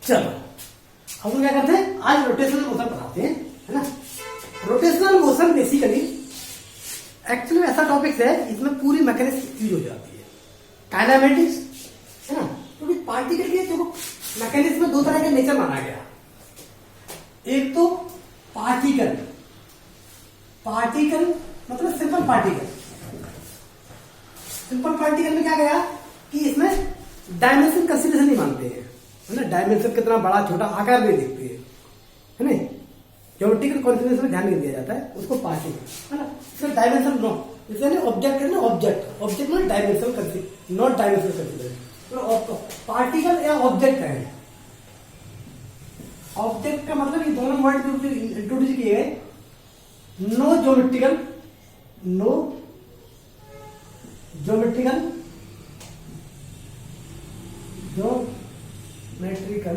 चलो अब हम क्या करते हैं, आज रोटेशनल मोशन पढ़ाते हैं, है ना। रोटेशनल मोशन बेसिकली एक्चुअली ऐसा टॉपिक है, इसमें पूरी मैकेनिक्स यूज हो जाती है, काइनेमेटिक्स, है ना। क्योंकि पार्टिकल के देखो मैकेनिक्स में दो तरह का नेचर माना गया। एक तो पार्टिकल, पार्टिकल मतलब सिंपल पार्टिकल। सिंपल पार्टिकल में क्या गया कि इसमें डायमेंशन कंसीडरेशन नहीं मानते हैं, है ना। डायमेंशन कितना बड़ा छोटा आकार नहीं देखते हैं, है ना। ज्योमेट्रिकल कॉन्फिगरेशन में ध्यान नहीं दिया जाता है, उसको पार्टिकल, है ना। इसमें डायमेंशन नो, इसलिए ऑब्जेक्ट है ना, ऑब्जेक्ट, ऑब्जेक्ट में dimension consider, not dimension consideration. तो पार्टिकल या ऑब्जेक्ट है। ऑब्जेक्ट का मतलब ये दोनों वर्ड इंट्रोड्यूस किए गए, no geometrical, no geometrical, geometrical,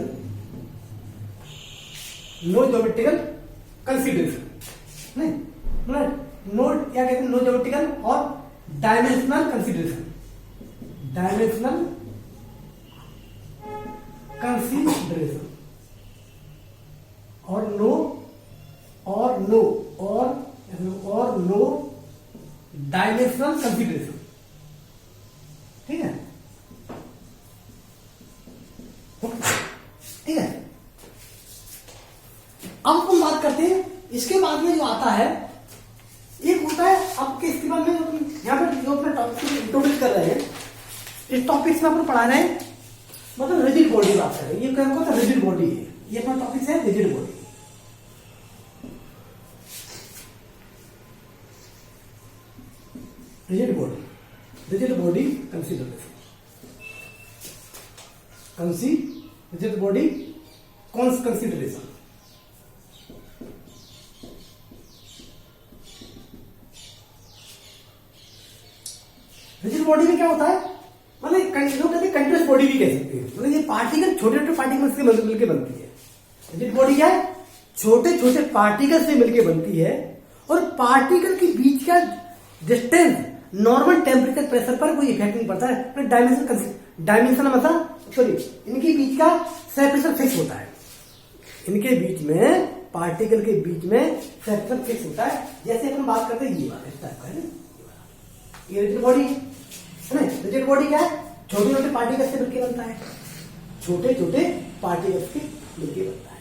no geometrical consideration, नहीं मतलब नो क्या कहते हैं, नो ज्योमेट्रिकल और डायमेंशनल कंसीडरेशन, डायमेंशनल कंसीडरेशन और नो डायमेंशनल कंसीडरेशन, ठीक है, ठीक है। अब हम बात करते हैं इसके बाद में जो आता है, एक होता है आपके इसके बाद में यहाँ पर जो अपने टॉपिक इंट्रोड्यूस कर रहे हैं, इस टॉपिक में अपन पढ़ा रहे हैं मतलब रिजिड बॉडी बात कर रहे हैं। ये क्या होता है, रिजिड बॉडी है, ये अपना टॉपिक है rigid body. Rigid body, rigid body consideration, rigid body consideration. Rigid body में क्या होता है, मतलब कंटिन्यूअस बॉडी भी कह सकते हैं, मतलब ये पार्टिकल छोटे छोटे पार्टिकल से मिलकर बनती है। रिजिड बॉडी क्या है, छोटे छोटे पार्टिकल से मिलकर बनती है और पार्टिकल के बीच का डिस्टेंस नॉर्मल टेम्परेचर प्रेशर पर कोई इफेक्ट नहीं पड़ता है। डायमेंशन मतलब सॉरी, इनके बीच का सेपरेशन फिक्स होता है, इनके बीच में पार्टिकल के बीच में सेपरेशन फिक्स होता है। जैसे अपन बात करते हैं ये वाला इस टाइप का है ना, ये रिजिड बॉडी है ना। रिजिड बॉडी क्या है, छोटे छोटे पार्टिकल से मिलकर बनता है, छोटे छोटे पार्टिकल से मिलकर बनता है।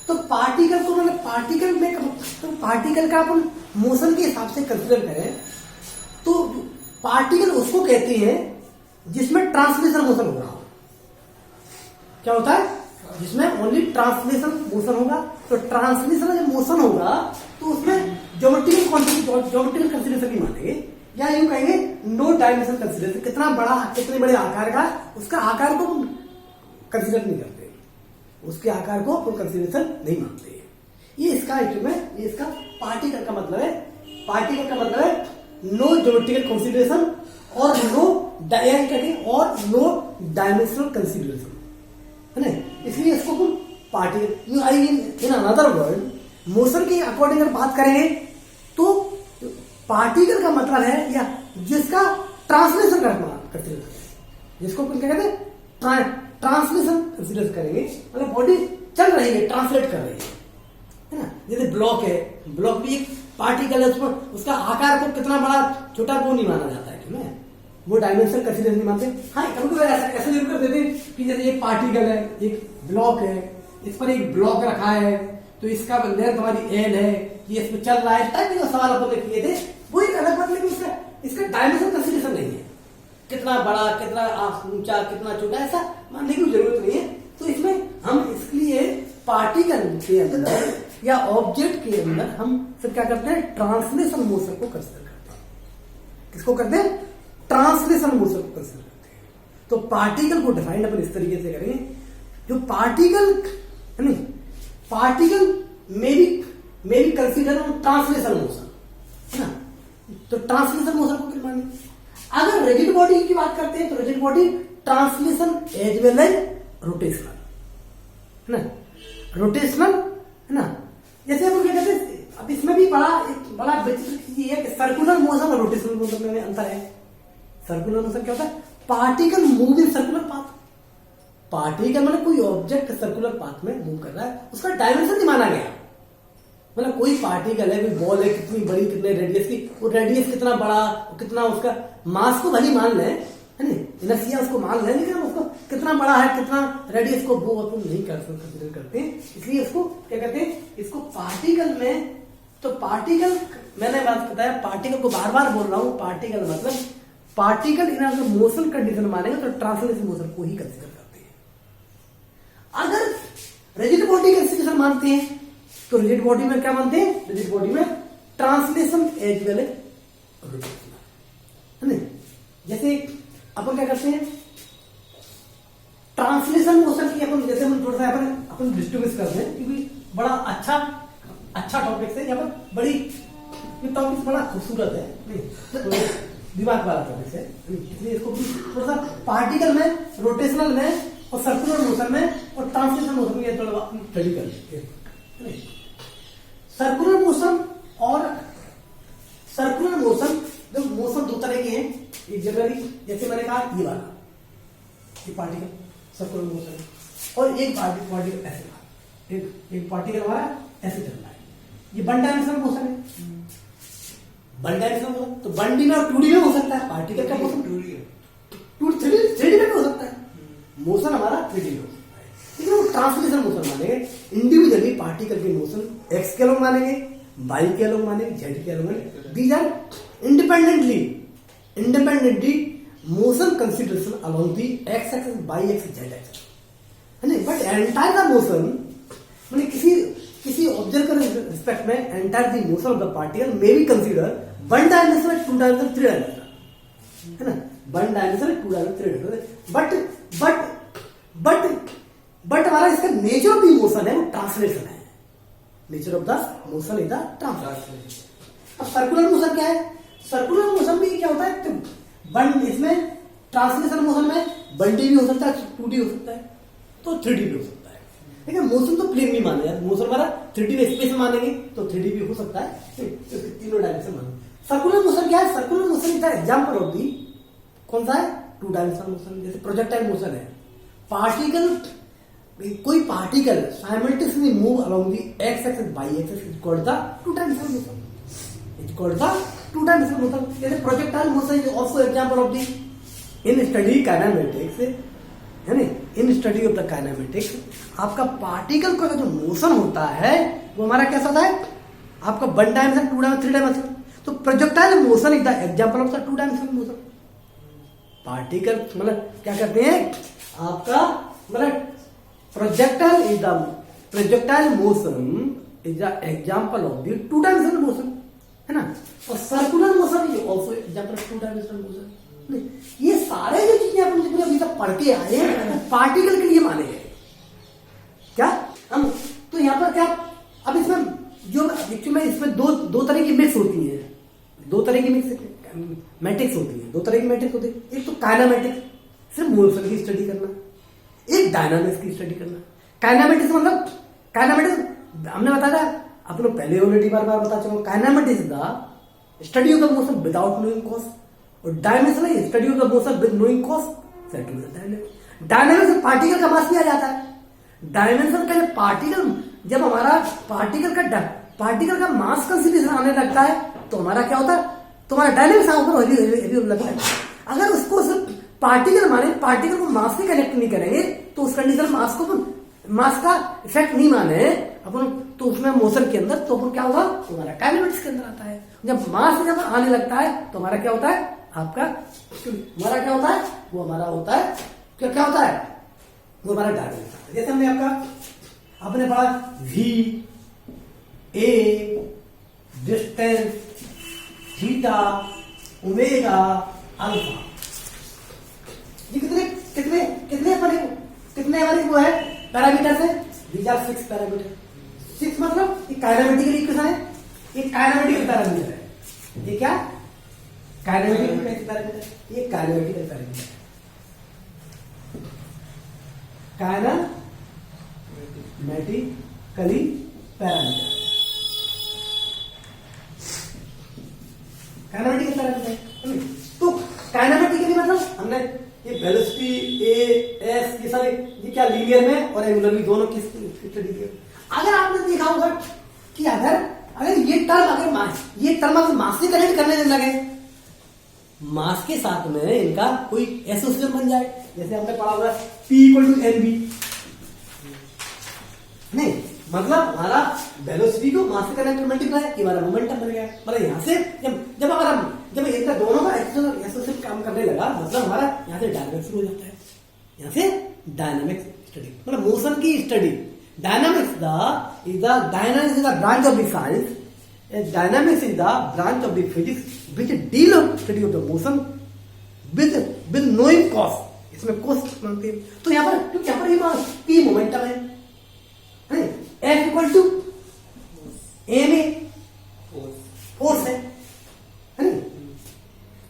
तो पार्टिकल को मतलब पार्टिकल में तो पार्टिकल का अपन मोशन के हिसाब से कंसीडर करें तो पार्टिकल उसको कहते हैं जिसमें ट्रांसलेशन मोशन हो रहा हो। क्या होता है, जिसमें ओनली ट्रांसलेशन मोशन होगा। तो ट्रांसलेशन जब मोशन होगा तो उसमें ज्योमेट्रिकल कंसीडरेशन नहीं मानेंगे, या यूं कहेंगे नो डायमेंशन कंसीडरेशन। कितना बड़ा, कितने बड़े आकार का, उसका आकार को कंसीडर नहीं करते, उसके आकार को कोई कंसीडरेशन नहीं मानते। ये इसका में ये इसका पार्टिकल का मतलब है। पार्टिकल का मतलब है नो ज्योमेट्रिकल कंसीडरेशन और नो डायमेंशनल कंसीडरेशन, है ना। इसलिए इसको हम particle in another word motion के अकॉर्डिंग अगर बात करेंगे तो पार्टिकल का मतलब है या जिसका ट्रांसलेशन कंसीडर, जिसको क्या कहते हैं, ट्रांसलेशन कंसीडर करेंगे, मतलब बॉडी चल रही है, ट्रांसलेट कर रही है ना। जैसे ब्लॉक है, ब्लॉक भी एक पार्टिकल है, उसका आकार को कितना बड़ा छोटा वो नहीं माना जाता है, ठीक है, वो डायमेंशन कंसीडर नहीं मानते। हाँ, कभी ऐसा जरूर कर देते कि जैसे एक पार्टिकल है, एक ब्लॉक है, इस पर एक ब्लॉक रखा है तो इसका लेंथ हमारी एल है, ये इसमें चल रहा है, टाइप का सवाल अपन ने किए थे। वो एक अलग बात, लेकिन इसका डायमेंशन कंसीडरेशन नहीं है, कितना बड़ा, कितना ऊंचा, कितना छोटा, ऐसा मानने की जरूरत नहीं है। तो इसमें हम इसलिए पार्टिकल के अंदर या ऑब्जेक्ट के अंदर हम फिर क्या करते हैं, ट्रांसलेशन मोशन को कंसीडर करते हैं। किसको करते हैं, ट्रांसलेशन मोशन को कंसीडर करते हैं। तो पार्टिकल को डिफाइन अपन इस तरीके से करेंगे, जो पार्टिकल नहीं, particle may be consider translation motion, है ना। तो ट्रांसलेशन मोशन को माने। अगर रिजिड बॉडी की बात करते हैं तो rigid body translation as well as rotational, है ना, रोटेशनल, है ना। जैसे अपन क्या कहते हैं, अब इसमें भी बड़ा विचित्र चीज ये है कि सर्कुलर मोशन और रोटेशनल मोशन में अंतर है। सर्कुलर मोशन क्या होता है, particle move in circular path, particle मतलब कोई ऑब्जेक्ट सर्कुलर पाथ में मूव कर रहा है, उसका डायमेंशन नहीं माना गया। मतलब कोई पार्टिकल है, कोई बॉल है, कितनी बड़ी, कितने रेडियस की, वो रेडियस कितना बड़ा, कितना उसका मास को भली मान लें, है नहीं, इनर्शिया उसको मान लें, लेकिन उसको कितना बड़ा है, कितना रेडियस को वो अपन नहीं कंसीडर करते। इसलिए इसको क्या कहते हैं, इसको पार्टिकल में, तो पार्टिकल मैंने बात बताया, पार्टिकल को बार बार बोल रहा हूं, पार्टिकल मतलब पार्टिकल इन अगर मोशन कंडीशन मानेंगे तो ट्रांसलेशन मोशन को ही कंसीडर करते हैं। अगर रिजिड बॉडी कंसीडरेशन मानते हैं तो रिजिड बॉडी में क्या मानते हैं, रिजिड बॉडी में ट्रांसलेशन एज वेल है ना। जैसे अपन क्या करते हैं, ट्रांसलेशन मोशन की अपन जैसे हम थोड़ा सा अपन डिस्ट्रीब्यूट करते हैं, क्योंकि बड़ा अच्छा टॉपिक है, यहाँ पर बड़ी ये टॉपिक बड़ा खूबसूरत है, तो दिमाग वाला टॉपिक है, इसलिए इसको थोड़ा सा पार्टिकल में, रोटेशनल में और सर्कुलर मोशन में और ट्रांसलेशन मोशन में थोड़ा स्टडी कर लेते हैं। सर्कुलर मोशन और सर्कुलर मोशन, जो मोशन दो तरह के हैं, एक जनरली जैसे मैंने कहा ये वाला, ये पार्टिकल सर्कुलर मोशन है, और एक पार्टिकल ऐसे, एक पार्टिकल हमारा ऐसे चल रहा है, ये वन डायमेंशनल मोशन है। वन डायमेंशनल मोशन तो 1D में और 2D में हो सकता है, पार्टिकल का मोशन 3D में हो सकता है, मोशन हमारा 3D में हो सकता है, लेकिन वो ट्रांसलेशन मोशन मानेंगे। इंडिविजुअली पार्टिकल के मोशन एक्स के लोग मानेंगे, वाई के लोग मानेंगे, जेड के लोग मानेंगे, these are independently motion consideration along the X axis, Y axis, Z axis, है ना। बट एंटायर द मोशन मतलब किसी ऑब्जेक्ट के रिस्पेक्ट में entire the motion of the particle may be consider one dimensional, two dimensional, three dimensional, है ना। One dimensional, two dimensional, three dimensional, but हमारा इसका नेचर ऑफ द मोशन है वो ट्रांसलेशन है। Nature of the motion is the translation. अब circular motion क्या है, सर्कुलर मोशन भी क्या होता है, तो वन इसमें ट्रांसलेशन मोशन में 1D भी हो सकता है, 2D हो सकता है, तो 3D भी हो सकता है। लेकिन मोशन तो प्लेन नहीं माने यार, मोशन हमारा 3D में स्पेस में मानेंगे तो 3D भी हो सकता है, तीनों डायमेंशन माने। सर्कुलर मोशन क्या है, circular motion is the example of the, कौन सा है, 2 डायमेंशनल मोशन। जैसे प्रोजेक्टाइल मोशन है, पार्टिकल, कोई particle simultaneously move along the X axis, Y axis, is called the 2 dimensional motion, is called the 2 dimensional motion. जैसे projectile motion is also example of the in study kinematics, है ना, in study of the kinematics आपका particle का जो motion होता है वो हमारा कैसा होता है, आपका 1 डायमेंशन, 2 डायमेंशन, 3 डायमेंशन। तो projectile motion is the example of the 2 dimensional motion. Particle मतलब क्या करते हैं आपका, मतलब projectile motion is the example of the 2 dimensional motion, है ना। और circular motion is also example of 2 dimensional motion. ये सारे जो चीजें अपन अभी तक पढ़ के आए हैं पार्टिकल के लिए माने गए क्या हम, तो यहाँ पर क्या, अब इसमें जो एक्चुअली इसमें दो तरह की मिक्स होती है, दो तरह की मैट्रिक्स होती है, दो तरह की मैट्रिक्स होती है। एक तो काइनेमेटिक्स, सिर्फ मोशन की स्टडी करना, एक डायनामिक्स की स्टडी करना। काइनेमेटिक्स मतलब, काइनेमेटिक्स हमने बताया अपने पहले ऑलरेडी बार बता चुका, kinematics is the study of the motion without knowing cause, और dimension study of the motion with knowing cause. Dynamics particle का मास भी आ जाता है, डायमेंशन का पार्टिकल, जब हमारा पार्टिकल का मास कंसिडरेशन आने लगता है तो हमारा क्या होता है, तुम्हारा डायनेमिक्स ऊपर लगता है। अगर उसको सिर्फ पार्टिकल माने, पार्टिकल को मास से कनेक्ट नहीं करेंगे तो उस कंडीशन मास का इफेक्ट नहीं माने अपन, तो उसमें मोशन के अंदर तो क्या होगा, तुम्हारा काइनेमेटिक्स के अंदर आता है। जब मास जब आने लगता है तो हमारा क्या होता है, आपका हमारा क्या होता है, वो हमारा होता है क्या होता है, वो हमारा डायमेंशन। जैसे हमने आपने पढ़ा V, A, distance, theta, omega, alpha, ये कितने हमारे वो है पैरामीटर है, these are 6 पैरामीटर। 6 मतलब ये काइनेमेटिकल इक्वेशन है, ये काइनेमेटिकल पैरामीटर है, ये क्या काइनेमेटिकल पैरामीटर, ये kinematical parameter, kinematically parameter, kinematical parameter. तो काइनेमेटिकली मतलब हमने ये वेलोसिटी, ए, एस, ये सारे क्या लीनियर में और एंगुलर भी दोनों की स्टडी की। अगर आपने देखा होगा कि अगर ये टर्म अगर मास से कनेक्ट करने लगे, मास के साथ में इनका कोई एसोसिएशन बन जाए, जैसे हमने पढ़ा होगा P equal to N B, नहीं मतलब हमारा वेलोसिटी को मास से कनेक्ट मल्टीप्लाई, ये हमारा मोमेंटम बन गया। मतलब यहाँ से जब इनका दोनों का एसोसिएशन काम करने लगा, मतलब हमारा यहाँ से डायनेमिक्स शुरू हो जाता है। यहाँ से डायनामिक्स स्टडी मतलब मोशन की study. Dynamics is the branch of the science, dynamics is the branch of the physics which deal of study of the motion with knowing cause। इसमें cause मानते हैं। तो यहाँ पर क्योंकि यहाँ पर ये P मोमेंटम है, F equal to M A force है नहीं?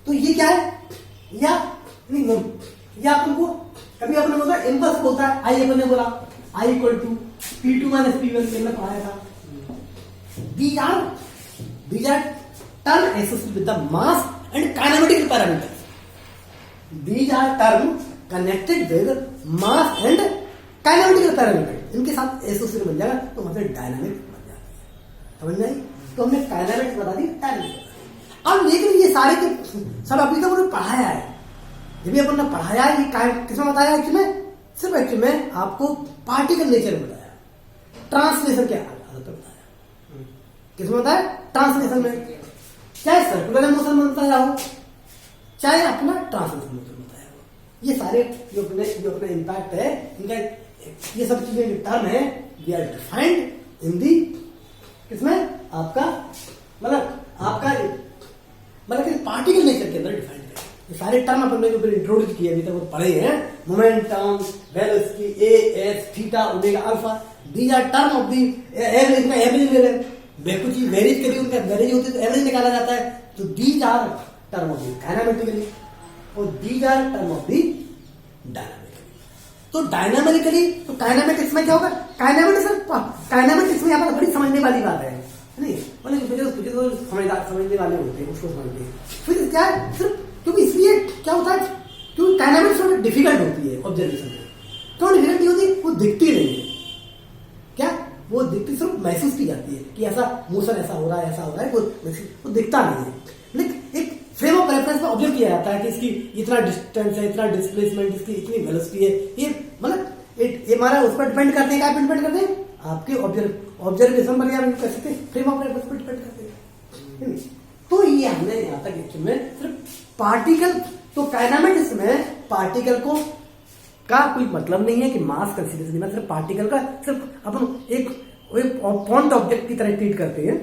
तो ये क्या है, या अपन को कभी अपने बोला इम्पल्स बोलता है, आई अपन ने बोला I equal to P2 minus P1 हमने पढ़ाया था। These are term associated with the mass and kinematic parameters. These are term connected with mass and kinematic parameters। इनके साथ एसोसिएट बन जाएगा तो मतलब डायनामिक्स बन जाता है। समझ में आई? तो हमने काइनेमेटिक्स बता दी, डायनामिक्स। अब लेकिन ये सारे के सब अभी तक उन्होंने पढ़ाया है, जब भी अपन ने पढ़ाया है, ये किसमें बताया एक्चुअली में, सिर्फ एक्चुअली में आपको पार्टिकल नेचर में बताया, ट्रांसलेशन के आधार पर बताया। किसमें बताया? ट्रांसलेशन में, चाहे सर्कुलर मोशन में बताया हो, चाहे अपना ट्रांसलेशन मोशन बताया हो। ये सारे जो अपने इम्पैक्ट है इनका, ये सब चीजें जो टर्म है वी आर डिफाइंड इन दी किसमें आपका पार्टिकल नेचर के अंदर डिफाइंड है। ये सारे टर्म अपन ने जो इंट्रोड्यूस किए अभी तक वो पढ़े हैं, momentum, velocity, A S theta omega alpha, these are term of the average कुछ चीज वेरीज करी, उनका वेरीज होती है तो एवरेज निकाला जाता है। तो these are term of the kinematically और these are term of the dynamically. तो डायनामिकली तो काइनेमेटिक्स में क्या होगा, काइनेमेटिक्स में यहाँ पर बड़ी समझने वाली बात है नहीं, मतलब तो समझने वाले होते हैं उसको समझते हैं। फिर क्या है सिर्फ क्योंकि इसलिए क्या होता है, क्योंकि काइनेमेटिक्स थोड़ी डिफिकल्ट होती है ऑब्जर्वेशन में। क्यों डिफिकल्ट नहीं होती? वो दिखती नहीं है, क्या वो दिखती सिर्फ महसूस की जाती है कि ऐसा मोशन ऐसा हो रहा है, ऐसा हो रहा है, वो दिखता नहीं है। लेकिन एक फ्रेम ऑफ रेफरेंस में ऑब्जर्व किया जाता है कि इसकी इतना डिस्टेंस है, इतना डिस्प्लेसमेंट, इसकी इतनी वेलोसिटी है। ये मतलब ये हमारा उस पर डिपेंड करते हैं, क्या डिपेंड करते हैं? आपके ऑब्जर्वेशन पर या कह सकते हैं फ्रेम ऑफ रेफरेंस पर डिपेंड करते हैं। तो ये हमने यहाँ तक एक्चुअल में सिर्फ पार्टिकल, तो काइनेमेटिक्स में पार्टिकल को का कोई मतलब नहीं है कि मास कंसीडर नहीं, सिर्फ पार्टिकल का सिर्फ अपन एक पॉइंट ऑब्जेक्ट की तरह ट्रीट करते हैं।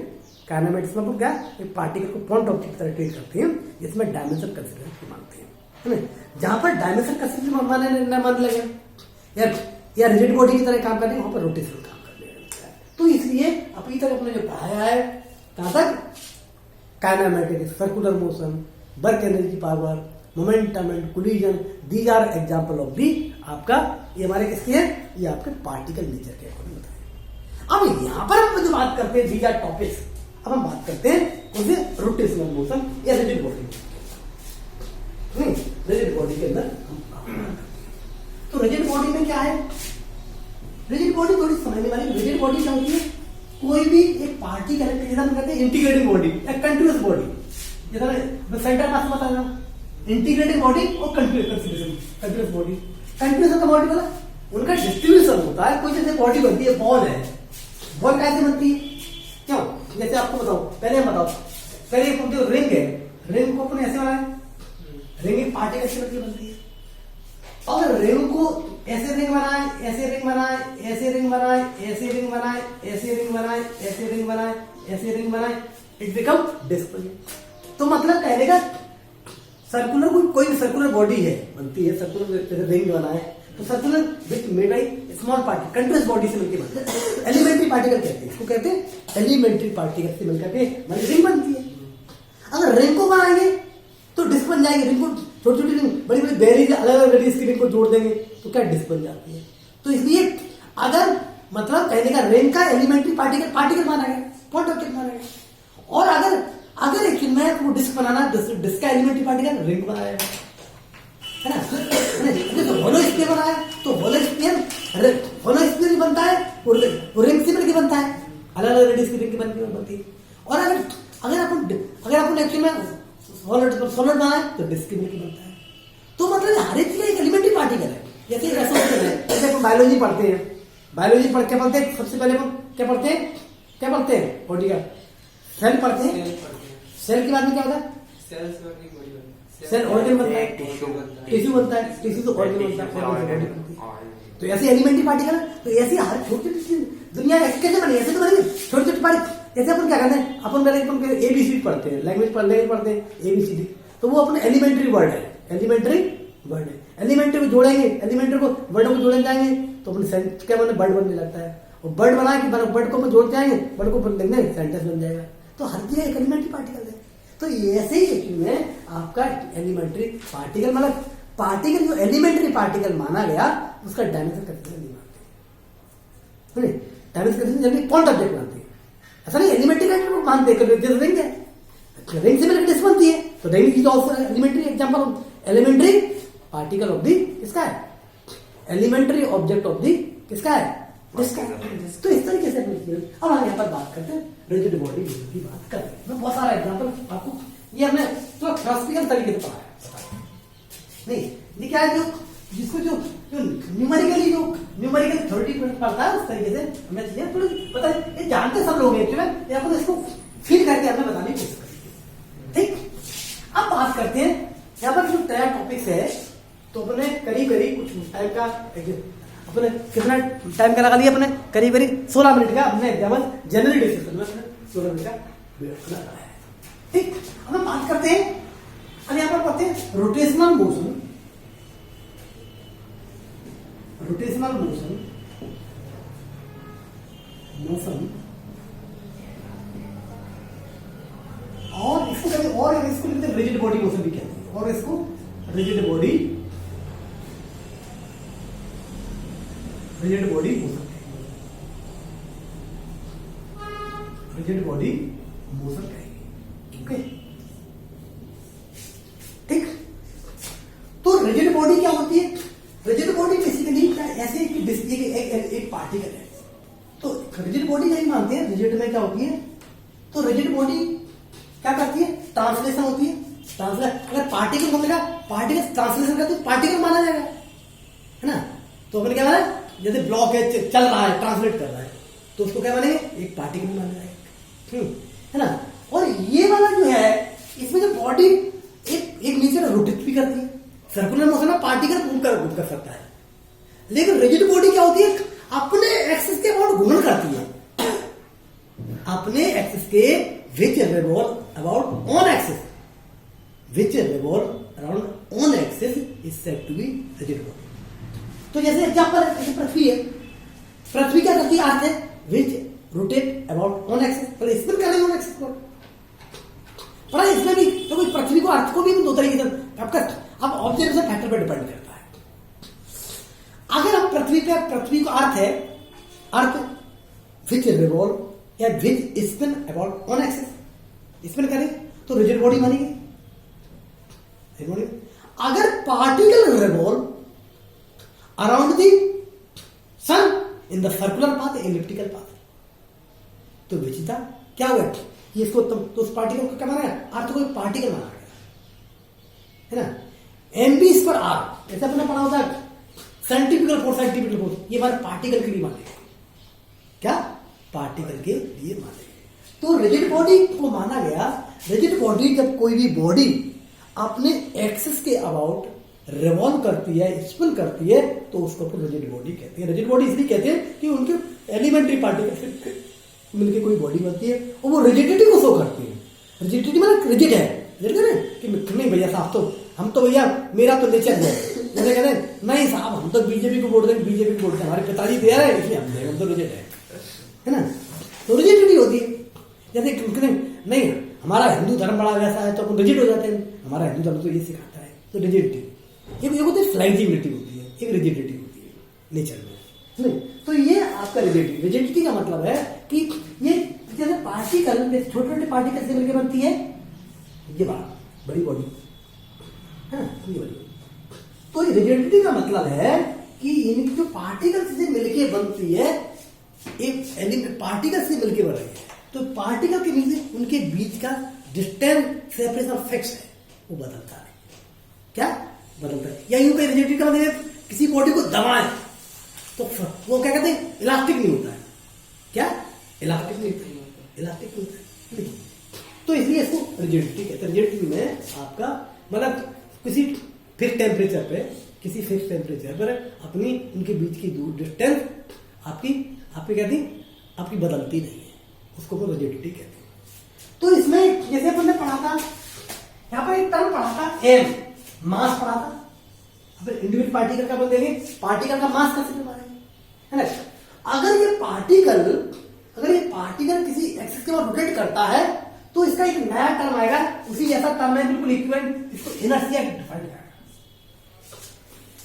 काइनेमेटिक्स में अपन क्या एक पार्टिकल को पॉइंट ऑब्जेक्ट की तरह ट्रीट करते हैं, जिसमें डायमेंशन कंसीडर मानते हैं, है ना? जहां पर डायमेंशन कंसीडर मान लगे या रिजिड बॉडी की तरह काम करने, वहां पर रोटेशनल काम करने। तो इसलिए अभी तक अपने जो पढ़ाया है कहां तक, kinematics, circular motion, work energy power, momentum and collision, these are example of the आपका, ये हमारे किसके हैं, ये आपके पार्टिकल नेचर के अकॉर्डिंग बताए। अब यहां पर हम जो बात करते हैं दीज आर टॉपिक्स, अब हम बात करते हैं उसे रोटेशनल मोशन या रिजिड बॉडी, रिजिड बॉडी के अंदर तो रिजिड बॉडी में क्या है, रिजिड बॉडी थोड़ी समझने वाली। रिजिड बॉडी क्या होती है, कोई भी एक पार्टी कनेक्टेड, जैसा हम कहते हैं इंटीग्रेटेड बॉडी या कंटिन्यूअस बॉडी, जैसा मैं सेंटर पास बताया इंटीग्रेटेड बॉडी और कंटिन्यूस बॉडी। कंटिन्यूस का बॉडी वाला उनका डिस्ट्रीब्यूशन होता है। कोई जैसे बॉडी बनती है, बॉल है, बॉल कैसे बनती है, क्यों? जैसे आपको बताओ, पहले जो रिंग है, रिंग को अपने ऐसे बनाए, रिंग एक पार्टिकल से बनती है। अगर रिंग को ऐसे रिंग बनाए, ऐसे रिंग बनाए, ऐसे रिंग बनाए, ऐसे रिंग बनाए, ऐसे रिंग बनाए, ऐसे रिंग बनाए, ऐसे रिंग बनाए, इट बिकम डिस्क। तो मतलब कहने का सर्कुलर कोई भी सर्कुलर बॉडी है बनती है, सर्कुलर रिंग बनाए तो circular which made by small particle continuous body से मिलकर बनते हैं, एलिमेंट्री पार्टिकल कहते हैं इसको, कहते हैं एलिमेंट्री पार्टिकल से मिलकर के रिंग बनती है। अगर रिंग को बनाएंगे तो डिस्क बन जाएगी। रिंग को छोटी छोटी रिंग, बड़ी बड़ी बेरीज, अलग अलग रेडियस की रिंग को जोड़ देंगे तो क्या डिस्क बन जाती है। तो इसलिए अगर मतलब कहने का रिंग का एलिमेंट्री पार्टिकल माना गया, पॉइंट ऑब्जेक्ट माना गया। और अगर एक में वो डिस्क बनाना, डिस्क का एलिमेंट्री पार्टिकल रिंग बनाया है ना, तो होलो स्फीयर बनाया तो होलो स्फीयर होलो स्फीयर बनता है, वो रिंग से मिलकर बनता है, अलग अलग रेडियस की रिंग की बनती है। और अगर अपन एक्चुअल में सॉलिड बनाए तो डिस्क की मिलकर बनता है। तो मतलब हर एक चीज एक एलिमेंट्री पार्टिकल है। जैसे जैसे अपन बायोलॉजी पढ़ते हैं, बायोलॉजी पढ़ के पढ़ते हैं, सबसे पहले अपन क्या पढ़ते हैं बॉडी का सेल पढ़ते हैं। सेल के बाद में क्या होता है? सेल ऑर्गन बनता है, टिश्यू बनता है, टिश्यू तो ऑर्गन बनता है। तो ऐसे एलिमेंट्री पार्टिकल, तो ऐसे हर छोटी छोटी दुनिया कैसे बनी, ऐसे तो बनी छोटी छोटी पार्टिकल। जैसे अपन क्या करते हैं, अपन पहले अपन एबीसीडी पढ़ते हैं, लैंग्वेज पढ़ते हैं एबीसीडी, तो वो अपन एलिमेंट्री वर्ड है, एलिमेंट्री वर्ड है। एलिमेंट्री को जोड़ेंगे, एलिमेंट्री को वर्ड को जोड़ने जाएंगे तो अपन क्या बने, वर्ड बनने लगता है। और वर्ड बना के वर्ड को अपन जोड़ते जाएंगे, वर्ड को लिखने सेंटेंस बन जाएगा। तो हर चीज एक एलिमेंट्री पार्टिकल है। तो ऐसे ही एक्चुअली में आपका एलिमेंट्री पार्टिकल, मतलब पार्टिकल जो एलिमेंट्री पार्टिकल माना गया उसका डायमेंशन कैसे नहीं मानते, डायमेंशन कैसे जल्दी पॉइंट ऑब्जेक्ट मानते हैं। ऐसा नहीं एलिमेंट्री का मानते हैं, रिंग है, रिंग से मिलकर डिस्क बनती है, तो ring is also elementary example of elementary particle of the किसका है, एलिमेंट्री ऑब्जेक्ट ऑफ द किसका है, डिस्क। तो इस तरीके से अब हम यहाँ पर बात करते हैं रिजिड बॉडी की बात करते हैं। मैं बहुत सारा एग्जांपल आपको ये हमने तो क्लासिकल तरीके से पढ़ाया नहीं, ये क्या है जो जिसको जो न्यूमेरिकल थ्योरी पढ़ता है उस तरीके से हमें चीजें थोड़ी पता है, ये जानते सब लोग हैं एक्चुअली, या तो इसको फील करके हमें बताने की कोशिश करेंगे। ठीक, अब बात करते हैं यहाँ पर जो तैयार टॉपिक्स है, तो अपने करीब कुछ टाइम का अपने कितना टाइम का लगा लिया, अपने करीब 16 मिनट का अपने एग्जाम्पल जनरली डिस्कशन में 16 मिनट का वेट लगाया है। ठीक, अब हम बात करते हैं, अब यहाँ पर पढ़ते हैं रोटेशनल मोशन और इसको कहते हैं, और इसको कहते हैं रिजिड बॉडी मोशन भी कहते हैं, और इसको rigid body motion, rigid body motion कहेंगे। ओके, ठीक। तो रिजिड बॉडी क्या होती है? रिजिड बॉडी बेसिकली ऐसे एक पार्टिकल है, तो रिजिड बॉडी नहीं मानते हैं। रिजिड में क्या होती है, तो रिजिड बॉडी क्या करती है, ट्रांसलेशन होती है। अगर पार्टिकल को मिलेगा, पार्टिकल ट्रांसलेशन करते पार्टिकल माना जाएगा, है ना। तो अपने क्या माना, जैसे ब्लॉक है, चल रहा है, ट्रांसलेट कर रहा है, तो उसको क्या मानेंगे, एक पार्टिकल माना जाएगा, है ना। और ये वाला जो है, इसमें जो बॉडी एक नीचे रोटेट भी करती है, सर्कुलर मोशन में पार्टिकल मूव कर सकता है। लेकिन रिजिड बॉडी क्या होती है, अपने एक्सिस के अबाउट घूमन करती है, अपने एक्सिस के which revolve about on axis, which revolve around on axis is said to be rigid body. तो जैसे एग्जांपल है, पृथ्वी है, पृथ्वी क्या करती है, अर्थ है, विच रोटेट अबाउट ऑन एक्सिस, पर इसमें क्या नहीं ऑन एक्सिस को पर इसमें भी तो कोई पृथ्वी को अर्थ को भी दो तरीके से आपका अब ऑब्जर्वेशन फैक्टर पर डिपेंड करता है। अगर हम पृथ्वी को अर्थ है, अर्थ विच रिवॉल्व या which spin about on axis, spin करें तो रिजिड बॉडी बनेगी। अगर particle revolve around the sun in the circular path, elliptical path, तो विचिता क्या हुआ, ये इसको तो उस पार्टिकल को क्या माना गया, अर्थ को पार्टिकल माना गया, है ना। एमबी स्क्वायर आर, ऐसा अपने पढ़ा होता है सेंट्रीफ्यूगल फोर्स, ये हमारे पार्टिकल के लिए माने, क्या पार्टिकल के लिए माने। तो रिजिड बॉडी को माना गया, रिजिड बॉडी जब कोई भी बॉडी अपने एक्सिस के अबाउट रिवॉल्व करती है, स्पिन करती है, तो उसको फिर रिजिड बॉडी कहते हैं। रिजिड बॉडी इसलिए कहते हैं कि उनके एलिमेंट्री पार्टिकल मिलकर कोई बॉडी बनती है और वो रिजिडिटी को शो करती है। रिजिडिटी मतलब रिजिड है, रिजिड है कि नहीं भैया साहब, तो हम तो भैया मेरा तो नेचर है, जैसे कहते हैं नहीं साहब हम तो बीजेपी को वोट देंगे, बीजेपी को वोट देंगे, हमारे पिताजी तैयार है इसलिए हम देंगे, हम तो रिजिड है ना। तो रिजिडिटी होती है, जैसे नहीं हमारा हिंदू धर्म बड़ा वैसा है तो अपन रिजिड हो जाते हैं, हमारा हिंदू धर्म तो ये सिखाता है, तो रिजिडिटी एक होती है, फ्लेक्सिबिलिटी होती है, एक रिजिडिटी होती है नेचर में, नहीं। तो ये आपका रिजिडिटी का मतलब है कि ये जैसे पार्टिकल, छोटे छोटे पार्टिकल से मिलकर बनती है ये बड़ी बॉडी है ना, ये बड़ी। तो रिजिडिटी का मतलब है कि कि इनकी जो पार्टिकल से मिलके बनती है, एक एलिमेंट पार्टिकल से मिलके बन रही है, तो पार्टिकल के मिलके उनके बीच का डिस्टेंस सेपरेशन फिक्स है, वो बदलता है। क्या बदलता है? या यूं कहीं रिजिडिटी का मतलब किसी बॉडी को दबाएं तो वो क्या कहते हैं, इलास्टिक नहीं होता है। क्या इलास्टिक नहीं होता है, इलास्टिक नहीं होता है। तो इसलिए इसको रिजिडिटी कहते हैं। रिजिडिटी में आपका मतलब किसी फिक्स टेम्परेचर पे, किसी फिक्स टेम्परेचर पर अपनी उनके बीच की दूर डिस्टेंस आपकी कहती आपकी बदलती नहीं है, उसको हम रिजिडिटी कहते हैं। तो इसमें जैसे अपन ने पढ़ा था, यहाँ पर एक टर्म पढ़ा था एम, मास पढ़ा था। अब इंडिविजुअल पार्टिकल का बोलेंगे, पार्टिकल का मास कैसे मारेंगे, है ना। अगर ये पार्टिकल किसी एक्सिस के बाद रोटेट करता है तो इसका एक नया टर्म आएगा, उसी जैसा टर्म है बिल्कुल इक्विवेलेंट, इसको इनर्शिया डिफाइन करेगा।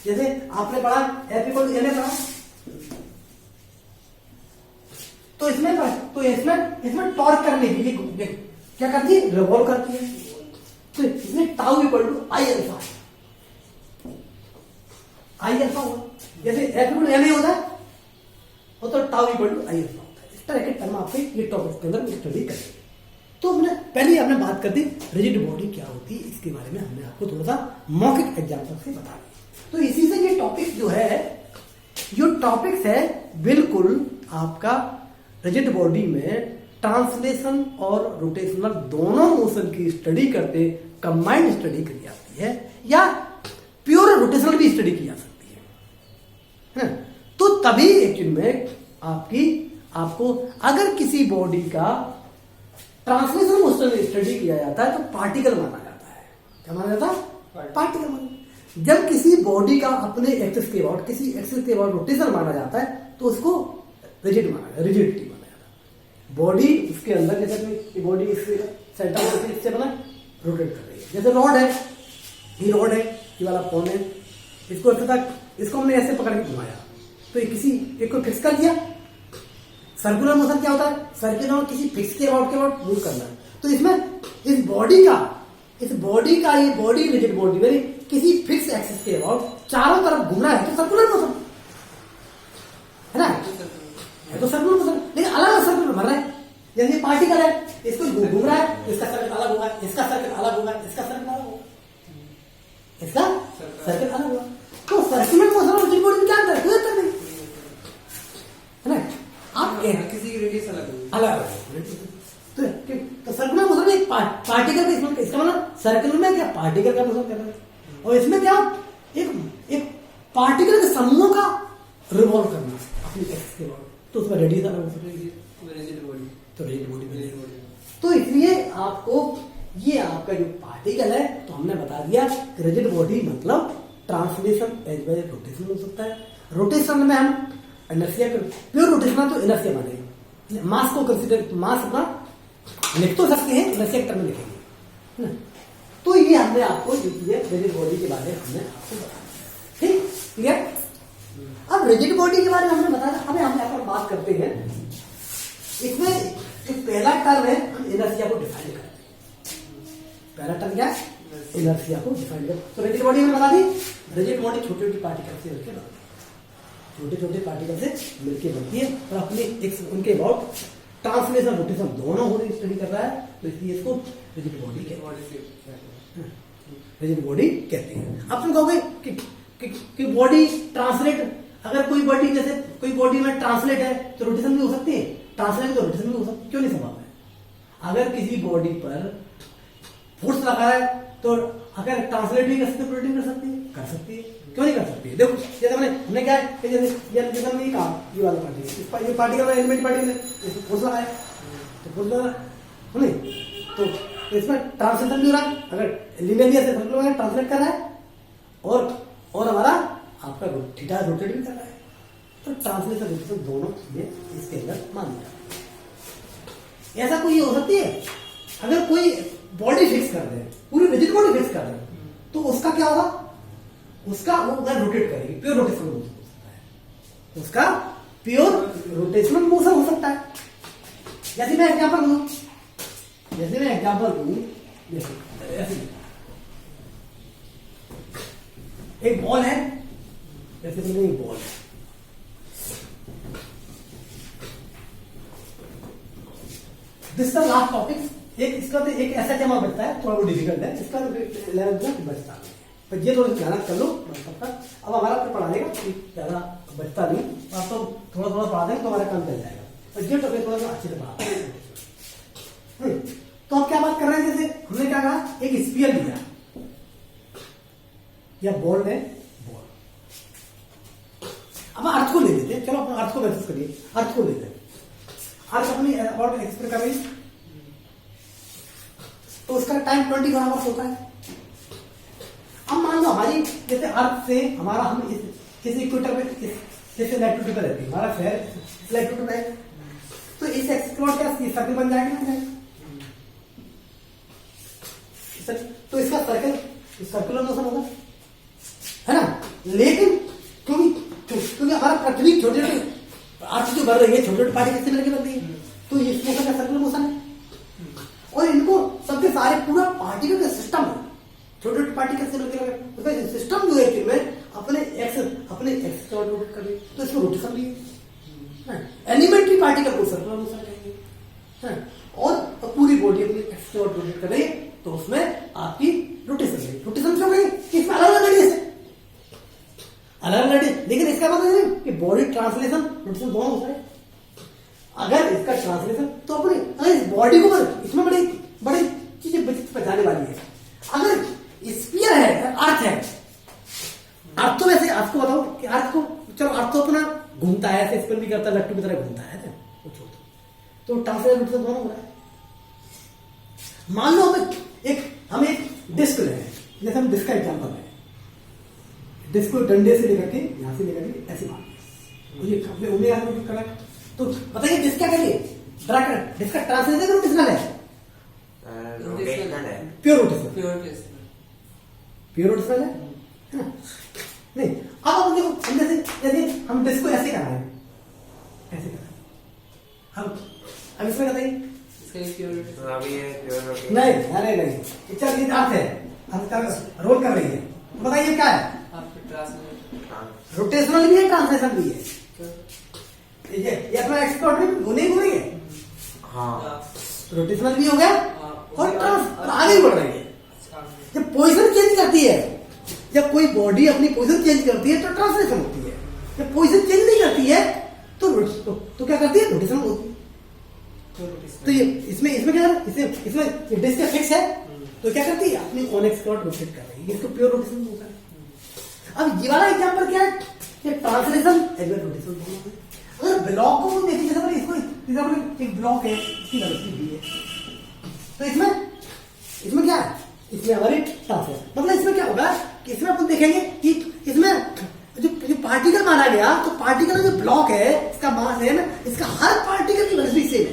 जैसे आपने पढ़ा F इक्वल टू ma पढ़ा, तो इसमें टॉर्क करने के लिए क्या करती है, रिवॉल्व करती है। तो इसमें tau equal to I alpha हुआ। जैसे F इक्वल टू ma होता है, वो तो tau equal to I alpha होता है। इस तरह के टर्म आपके ये टॉपिक के अंदर स्टडी करेंगे। तो पहले हमने बात कर दी रिजिड बॉडी क्या होती है, इसके बारे में हमने आपको थोड़ा सा मौखिक एग्जाम्पल से बता दिया। तो इसी से ये टॉपिक जो टॉपिक्स है बिल्कुल आपका रिजिड बॉडी में ट्रांसलेशन और रोटेशनल दोनों मोशन की स्टडी करते कंबाइंड स्टडी की जाती है, या प्योर रोटेशनल भी स्टडी की जा सकती है ना? तो तभी एक्चुअली में आपको अगर किसी बॉडी का ट्रांसलेशन मोशन स्टडी किया जाता है तो पार्टिकल माना जाता है। क्या माना जाता है? पार्टिकल माना। जब किसी बॉडी का अपने एक्सिस के अबाउट, किसी एक्सिस के अबाउट रोटेशन माना जाता है तो उसको रिजिडिटी माना जाता है। बॉडी उसके अंदर, जैसे बॉडी इससे सेंटर इससे बना रोटेट कर रही है। जैसे रॉड है, ये वाला कौन है, इसको हमने ऐसे पकड़ के घुमाया तो ये किसी एक को फिक्स कर दिया। सर्कुलर मोशन क्या होता है, सर्कुलर में किसी फिक्स के अबाउट मूव करना। तो इसमें इस बॉडी का ये बॉडी रिजिड बॉडी में किसी फिक्स एक्सिस के अबाउट चारों तरफ घूम रहा है तो सर्कुलर मोशन है ना, तो सर्कुलर मोशन, लेकिन अलग अलग सर्कुलर भर रहा है। जैसे पार्टिकल है, इसको घूम रहा है, इसका सर्कल अलग होगा, इसका सर्कल अलग होगा, इसका सर्कल अलग होगा, इसका सर्कल अलग होगा। तो सर्कुलर मोशन और रिजिड बॉडी में क्या अंतर है? कोई अंतर नहीं है ना। आप किसी की रेडियस अलग तो सर्कुलर मोशन में पार्टिकल का इसका मतलब सर्कल में क्या पार्टिकल का मोशन कर रहा है, और इसमें क्या एक पार्टिकल के समूह का रिवॉल्व करना अपनी एक्सिस के अबाउट, तो उसमें रेडियस अलग हो सकती है, तो रिजिड बॉडी में। तो इसलिए आपको ये आपका जो पार्टिकल है, तो हमने बता दिया कि रिजिड बॉडी मतलब ट्रांसलेशन एज वेल रोटेशन हो सकता है। रोटेशन में हम इनर्शिया, प्योर रोटेशन तो इनर्शिया मानेंगे, मास को कंसीडर, मास अपना लिख तो सकते हैं, इनर्शिया के टर्म में लिखेंगे ना। तो ये हमने आपको जो चीजें रिजिड बॉडी के बारे में हमने आपको बताया, ठीक क्लियर। अब रिजिड बॉडी के बारे में हमने बताया, हमें हम यहाँ पर बात करते हैं। इसमें जो पहला टर्म है, हम इनर्शिया को डिफाइन करते हैं। पहला टर्म क्या है? इनर्शिया को डिफाइन करते। तो रिजिड बॉडी में बता दी, रिजिड बॉडी छोटी छोटी पार्टिकल से मिलकर बनती है, छोटे पार्टिकल से मिलकर बनती है और अपने उनके अबाउट ट्रांसलेशन रोटेशन दोनों हो रही स्टडी कर रहा है, तो इसलिए इसको रिजिड बॉडी कहते हैं। आप तुम कहोगे कि बॉडी ट्रांसलेट, अगर कोई बॉडी जैसे कोई बॉडी में ट्रांसलेट है तो रोटेशन भी हो सकती है, ट्रांसलेट तो रोटेशन भी हो सकती है, क्यों नहीं संभव है? अगर किसी बॉडी पर फोर्स लगा है तो अगर ट्रांसलेट भी कर सकते, रोटेट कर सकती है, क्यों नहीं कर सकती है? देखो जैसे हमने क्या है, जैसे हमने ये कहा, ये वाला पार्टिकल, ये पार्टिकल एलिमेंट पार्टिकल है, इसको फोर्स लगाया तो फोर्स लगा नहीं, तो इसमें ट्रांसलेशन भी हो रहा है। अगर लिनियर से सर्कुलर ट्रांसलेट कर रहा है और हमारा आपका थीटा रोटेट भी कर रहा है, तो ट्रांसलेशन रोटेशन दोनों चीजें इसके अंदर मान लिया। ऐसा कोई हो सकती है, अगर कोई बॉडी फिक्स कर दे, पूरी रिजिड बॉडी फिक्स कर दे, तो उसका क्या होगा? उसका वो उधर रोटेट करेगी, प्योर रोटेशनल मोशन हो सकता है, उसका प्योर रोटेशनल मोशन हो सकता है। जैसे मैं एग्जांपल दूं, जैसे एक बॉल है, जैसे कि नहीं बॉल है, दिस द लास्ट टॉपिक। एक इसका तो एक ऐसा जमा बचता है, थोड़ा वो डिफिकल्ट है, इसका 11 बचता नहीं है, पर ये थोड़ा मेहनत कर लो तब तक। अब हमारा फिर पढ़ा देगा, ज्यादा बचता नहीं, आप तो थोड़ा थोड़ा पढ़ा देंगे तो हमारा काम चल जाएगा, पर ये टॉपिक थोड़ा सा अच्छे से पढ़ा। तो हम क्या बात कर रहे हैं, जैसे हमने क्या कहा, एक स्पीयर लिया या बॉल है, बॉल। अब अर्थ को ले लेते हैं, चलो अपना अर्थ को महसूस करिए, अर्थ को ले लेते हैं। अर्थ अपनी और एक्सप्लेन कर रही है, तो उसका टाइम 24 आवर्स होता है। अब मान लो हमारी जैसे अर्थ से हमारा हम किसी इक्वेटर में जैसे लैटिट्यूड पर रहती है, हमारा शहर लैटिट्यूड में है, तो इस एक्सप्लोर क्या सर्कल बन जाएगा ना, तो इसका सर्कुलर मोशन होगा, है ना। लेकिन क्योंकि हमारा पृथ्वी छोटे छोटे अर्थ जो बढ़ रही है, छोटे छोटे पार्टिकल से मिलकर बनती है, तो इस मोशन का सर्कुलर मोशन है। और इनको सबके सारे पूरा पार्टिकल का सिस्टम है, छोटे छोटे पार्टिकल से मिलकर सिस्टम जो है में अपने एक्स रोटेट कर रही है, तो इसको रोटेशन भी है। एलिमेंट्री पार्टिकल को सर्कुलर मोशन कहेंगे, और पूरी बॉडी अपनी एक्स रोटेट कर रही है, तो उसमें आपकी रोटेशन है। रोटेशन क्यों करेंगे, इसमें अलग अलग लड़ी है, अलग अलग, लेकिन इसका मतलब है कि बॉडी ट्रांसलेशन रोटेशन दोनों होता है। अगर इसका ट्रांसलेशन तो अपने अगर इस बॉडी को इसमें बड़ी बड़ी चीजें बचाने वाली है। अगर स्फीयर है, अर्थ है, अर्थ तो वैसे आपको बताओ कि अर्थ को, चलो अर्थ तो अपना घूमता है, ऐसे स्पिन भी करता है, लट्टू की तरह घूमता है, तो ट्रांसलेशन रोटेशन दोनों हो रहा है। मान लो हम एक डिस्क ले, जैसे हम डिस्क का एग्जाम्पल है, डिस्क को डंडे से लेकर के यहां से लेकर के ऐसे मार, तो बताइए डिस्क क्या करिए, डिस्क का ट्रांसलेशन रोटेशनल है, प्योर रोटेशनल है। नहीं, अब आप देखो, जैसे हम डिस्क को ऐसे कर रहे हैं, ऐसे कर रहे हैं, हम इसमें बताइए नहीं, चल ये अर्थ है, रोल कर रही है, बताइए क्या है, रोटेशनल भी है, ट्रांसलेशन भी है। ये अपना एक्सपर्ट में होने को नहीं है, हाँ, रोटेशनल भी हो गया और आगे बढ़ रही है। जब पोजीशन चेंज करती है, जब कोई बॉडी अपनी पोजीशन चेंज करती है तो ट्रांसलेशन होती है, जब पोजीशन चेंज नहीं करती है तो क्या करती है, रोटेशन होती है। तो ये इसमें क्या है, इसमें डिस्क फिक्स है, तो क्या करती है, अपनी ऑन एक्सपर्ट रोटेट कर रही है, इसको प्योर रोटेशन होता है। अब ये वाला एग्जांपल क्या है, कि ट्रांसलेशन एज रोटेशन दोनों है। अगर ब्लॉक को देखिए, जैसे इसको एक ब्लॉक है, इसकी वेलोसिटी भी है, तो इसमें क्या है, इसमें हमारी ट्रांसलेशन, मतलब इसमें क्या होगा कि इसमें अपन देखेंगे कि इसमें जो पार्टिकल माना गया, तो पार्टिकल जो ब्लॉक है, इसका मास है ना, इसका हर पार्टिकल की वेलोसिटी सेम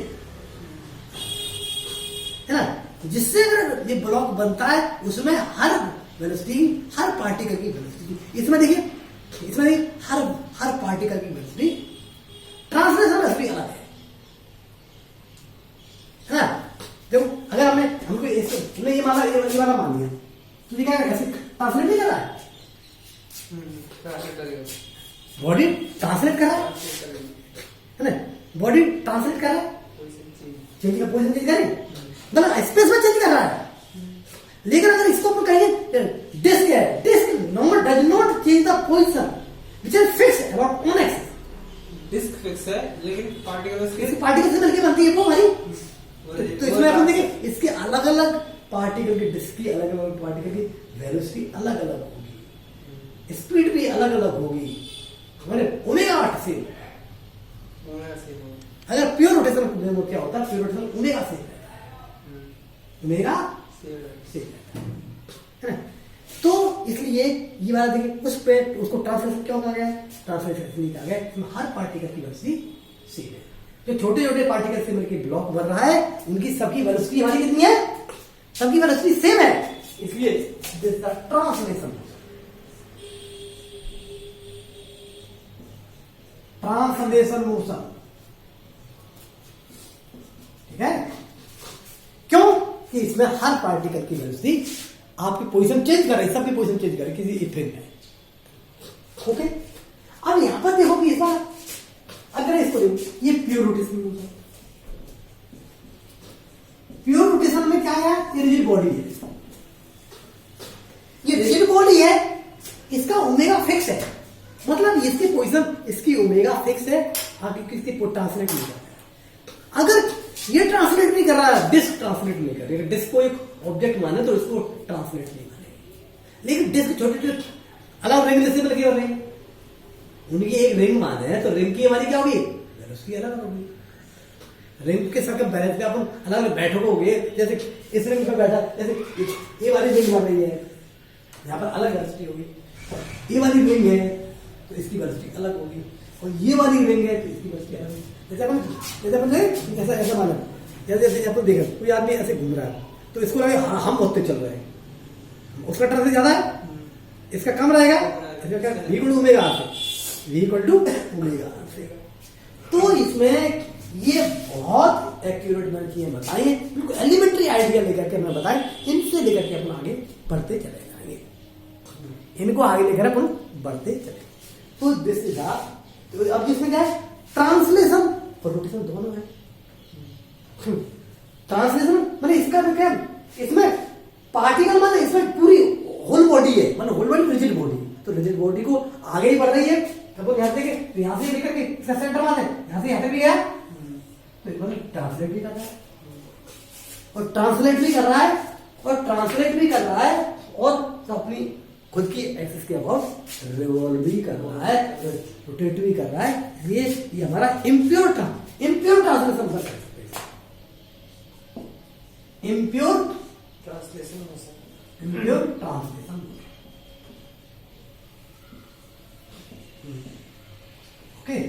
है ना। जिससे अगर ये ब्लॉक बनता है, उसमें हर वेलोसिटी, हर पार्टिकल की वेलोसिटी, इसमें देखिए हर पार्टिकल की वेलोसिटी, ट्रांसलेशन वेलोसिटी अलग है ना। देखो अगर हमको ये वाला मान लिया, तो ये क्या ऐसे ट्रांसलेट नहीं कर रहा है, बॉडी ट्रांसलेट कर रहा है ना, बॉडी ट्रांसलेट कर रहा है, चेंज का पोजीशन चेंज करे, मतलब स्पेस में चेंज कर रहा है। लेकिन अगर इसको अपन कहेंगे डिस्क है, disc does not change the position which is fixed about on axis, disc fix है, लेकिन पार्टिकल से मिलकर बनती है वो हमारी। तो इसमें अपन देखिए, इसके अलग अलग पार्टिकल की, डिस्क की अलग अलग पार्टिकल की वेलोसिटी अलग अलग होगी, स्पीड भी अलग अलग होगी, हमारे ओमेगा से। अगर प्योर रोटेशन क्या होता है, प्योर रोटेशन ओमेगा से, ओमेगा से है ना। तो इसलिए ये वाला देखिए, उस पे उसको ट्रांसलेशन क्यों कहा गया, ट्रांसलेशन इसलिए कहा गया इसमें हर पार्टिकल की वेलोसिटी सेम है। जो छोटे छोटे पार्टिकल से मिलकर ब्लॉक बन रहा है, उनकी सबकी वेलोसिटी हमारी कितनी है, सबकी वेलोसिटी सेम है, इसलिए ट्रांसलेशन मोशन, ठीक है। क्यों कि इसमें हर पार्टिकल की वेलोसिटी आपकी पोजीशन चेंज कर रही है, सबकी पोजीशन चेंज कर रही है किसी इथेन में, ओके। पर देखो कि इस बार अगर इसको देखो, ये प्योर रोटेशन है। प्योर रोटेशन में क्या है, ये रिजिड बॉडी है, ये रिजिड बॉडी है, इसका ओमेगा फिक्स है, मतलब इसकी पोजीशन, इसकी ओमेगा फिक्स है, आगे किसकी ट्रांसलेट नहीं कर रहा है। अगर ये ट्रांसलेट नहीं कर रहा है, डिस्क ट्रांसलेट नहीं कर रही, डिस्क को एक ऑब्जेक्ट माने तो इसको ट्रांसलेट नहीं माने। लेकिन डिस्क छोटे छोटे अलग रिंग जैसे लगे हो रहे हैं, उनकी एक रिंग माने है तो रिंग की हमारी क्या होगी, वेलोसिटी अलग होगी। रिंग के साथ बैलेंस पे अपन अलग अलग बैठोगे, जैसे इस रिंग पे बैठा, जैसे ये वाली रिंग बन रही है, यहाँ पर अलग वेलोसिटी होगी, ये वाली रिंग है तो इसकी वेलोसिटी अलग होगी, और ये वाली रिंग है तो इसकी वेलोसिटी अलग होगी। जैसे अपन ऐसा ऐसा माना, जैसे अपन देखा कोई आदमी ऐसे घूम रहा है तो इसको लगे हम बहुत तेज चल रहे हैं, उसका टर्न ज्यादा है, इसका कम रहेगा, v equal to omega R से, v equal to omega R से। तो इसमें ये बहुत एक्यूरेट मैंने चीजें बताई है, बिल्कुल एलिमेंट्री आइडिया लेकर के मैं बताएं, इनसे लेकर के अपन आगे बढ़ते चले जाएंगे, इनको आगे लेकर अपन बढ़ते चले। तो दिस इज तो अब जिसमें क्या है, ट्रांसलेशन और रोटेशन दोनों है। ट्रांसलेशन मतलब इसका तो क्या, इसमें पार्टिकल मतलब इसमें पूरी होल बॉडी है, मतलब होल बॉडी रिजिड बॉडी, तो रिजिड बॉडी को आगे ही बढ़ रही है, तो यहाँ से तो यहाँ से लेकर के सेंटर माने यहाँ से यहाँ तक भी गया, तो मतलब ट्रांसलेट भी कर रहा है, और ट्रांसलेट भी कर रहा है, और ट्रांसलेट भी कर रहा है, और तो अपनी खुद की एक्सिस के अबाउट रिवॉल्व भी कर रहा है, रोटेट भी कर रहा है। ये हमारा इम्प्योर ट्रांसलेशन कर सकते हैं, इम्प्योर ट्रांसलेशन हो सकता इम्प्योर ट्रांसलेशन। ओके,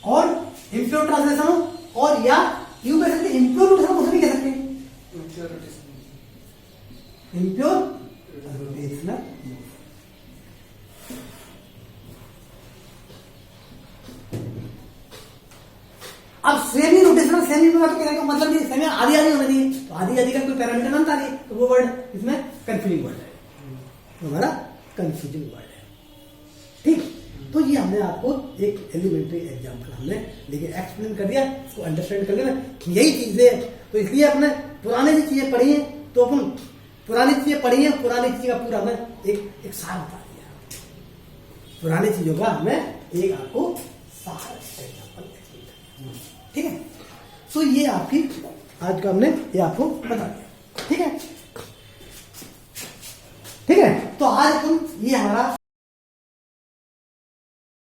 और इम्प्योर ट्रांसलेशन हो, और या यूं कह सकते हैं इम्प्योर रोटेशन, उसे भी कह सकते हैं इम्प्योर रोटेशनल। अब सेमी रोटेशनल, सेमी में तो कहने का मतलब नहीं, सेमी आधी आधी होना चाहिए, तो आधी आधी का कोई पैरामीटर बनता नहीं, तो वो वर्ड इसमें कंफ्यूजिंग वर्ड है, तो हमारा कंफ्यूजिंग वर्ड है। ठीक, तो ये हमने आपको एक एलिमेंट्री एग्जांपल हमने लेके एक्सप्लेन कर दिया, इसको अंडरस्टैंड कर लेना, यही चीजें। तो इसलिए अपने पुराने जो चीजें पढ़ी है, तो अपन पुरानी चीजें पढ़ी है, पुरानी चीजें का पूरा हमें एक सार बता दिया, पुरानी चीजों का हमें एक आपको सार एग्जांपल एक्सप्लेन कर दिया। ठीक है, तो ये आपकी आज का हमने ये आपको बता दिया। ठीक है, ठीक है, तो आज हम ये हमारा